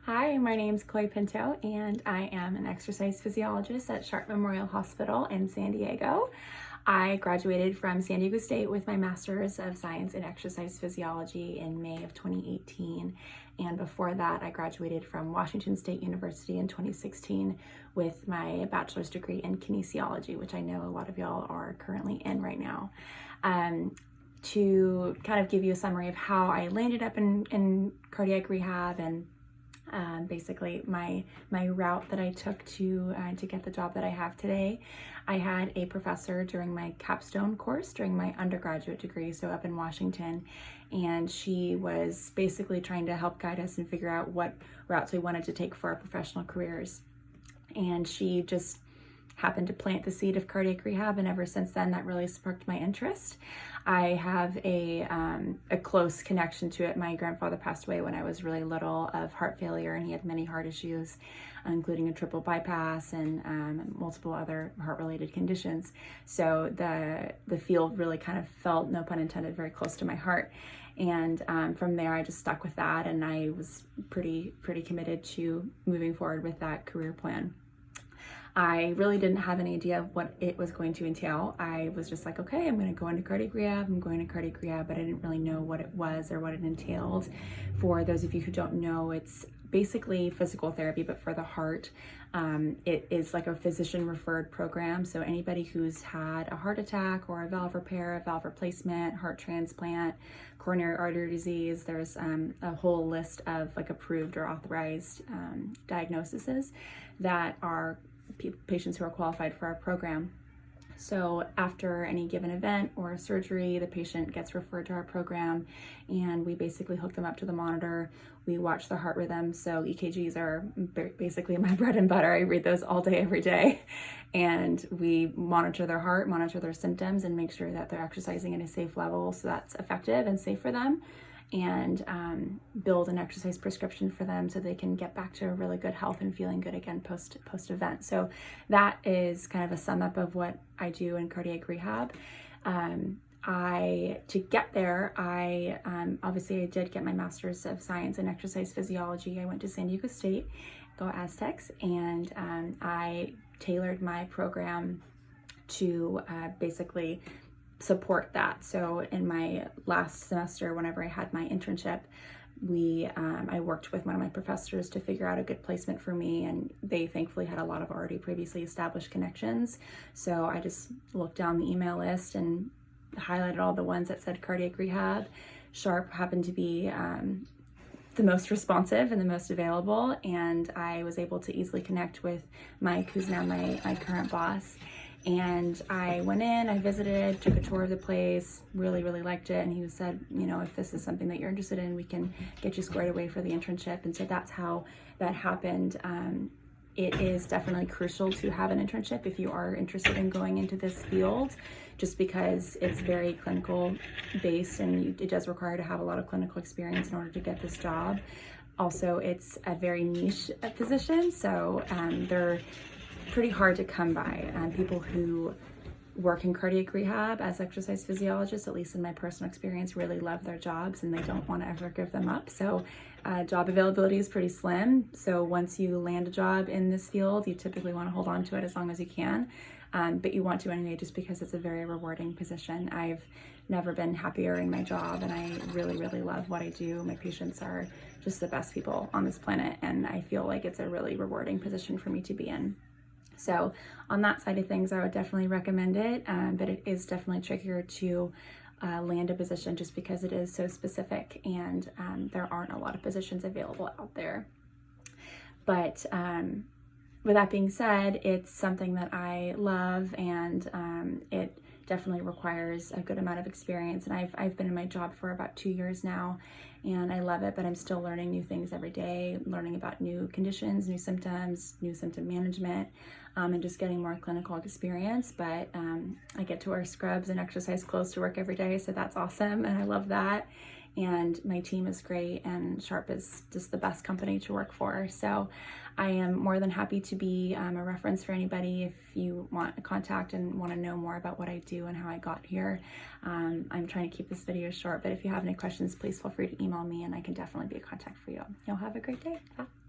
Hi, my name's Pinto, and I am an exercise physiologist at Sharp Memorial Hospital in San Diego. I graduated from San Diego State with my Master's of Science in Exercise Physiology in May of 2018, and before that I graduated from Washington State University in 2016 with my bachelor's degree in kinesiology, which I know a lot of y'all are currently in right now. To kind of give you a summary of how I landed up in cardiac rehab and basically my route that I took to get the job that I have today. I had a professor during my capstone course during my undergraduate degree, so up in Washington, and she was basically trying to help guide us and figure out what routes we wanted to take for our professional careers. And she just happened to plant the seed of cardiac rehab, and ever since then that really sparked my interest. I have a close connection to it. My grandfather passed away when I was really little of heart failure, and he had many heart issues, including a triple bypass and multiple other heart-related conditions. So the field really kind of felt, no pun intended, very close to my heart. And from there I just stuck with that, and I was pretty committed to moving forward with that career plan. I really didn't have any idea of what it was going to entail. I was just like, okay, I'm going to go into cardiac rehab. I'm going to cardiac rehab, but I didn't really know what it was or what it entailed. For those of you who don't know, it's basically physical therapy, but for the heart. It is like a physician referred program. So anybody who's had a heart attack or a valve repair, a valve replacement, heart transplant, coronary artery disease, there's a whole list of like approved or authorized diagnoses that are patients who are qualified for our program. So after any given event or surgery, the patient gets referred to our program, and we basically hook them up to the monitor. We watch their heart rhythm. So EKGs are basically my bread and butter. I read those all day, every day. And we monitor their heart, monitor their symptoms, and make sure that they're exercising at a safe level so that's effective and safe for them, and build an exercise prescription for them so they can get back to a really good health and feeling good again post event. So that is kind of a sum up of what I do in cardiac rehab. To get there, obviously I did get my Master's of Science in Exercise Physiology. I went to San Diego State, go Aztecs, and I tailored my program to basically support that. So in my last semester, whenever I had my internship, I worked with one of my professors to figure out a good placement for me, and they thankfully had a lot of already previously established connections. So I just looked down the email list and highlighted all the ones that said cardiac rehab. Sharp happened to be the most responsive and the most available, and I was able to easily connect with Mike, who's now my current boss. And I went in, I visited, took a tour of the place, really liked it. And he said, you know, if this is something that you're interested in, we can get you squared away for the internship. And so that's how that happened. It is definitely crucial to have an internship if you are interested in going into this field, just because it's very clinical based, and it does require to have a lot of clinical experience in order to get this job. Also, it's a very niche position, so they're pretty hard to come by. People who work in cardiac rehab as exercise physiologists, at least in my personal experience, really love their jobs and they don't want to ever give them up. So job availability is pretty slim. So once you land a job in this field, you typically want to hold on to it as long as you can. But you want to anyway, just because it's a very rewarding position. I've never been happier in my job, and I really love what I do. My patients are just the best people on this planet, and I feel like it's a really rewarding position for me to be in. So on that side of things, I would definitely recommend it, but it is definitely trickier to land a position just because it is so specific, and there aren't a lot of positions available out there. But with that being said, it's something that I love, and it definitely requires a good amount of experience. And I've been in my job for about 2 years now, and I love it, but I'm still learning new things every day, learning about new conditions, new symptoms, new symptom management, and just getting more clinical experience. But I get to wear scrubs and exercise clothes to work every day, so that's awesome, and I love that. And my team is great, and Sharp is just the best company to work for. So I am more than happy to be a reference for anybody if you want a contact and want to know more about what I do and how I got here. I'm trying to keep this video short, but if you have any questions, please feel free to email me and I can definitely be a contact for you. You'll have a great day. Bye.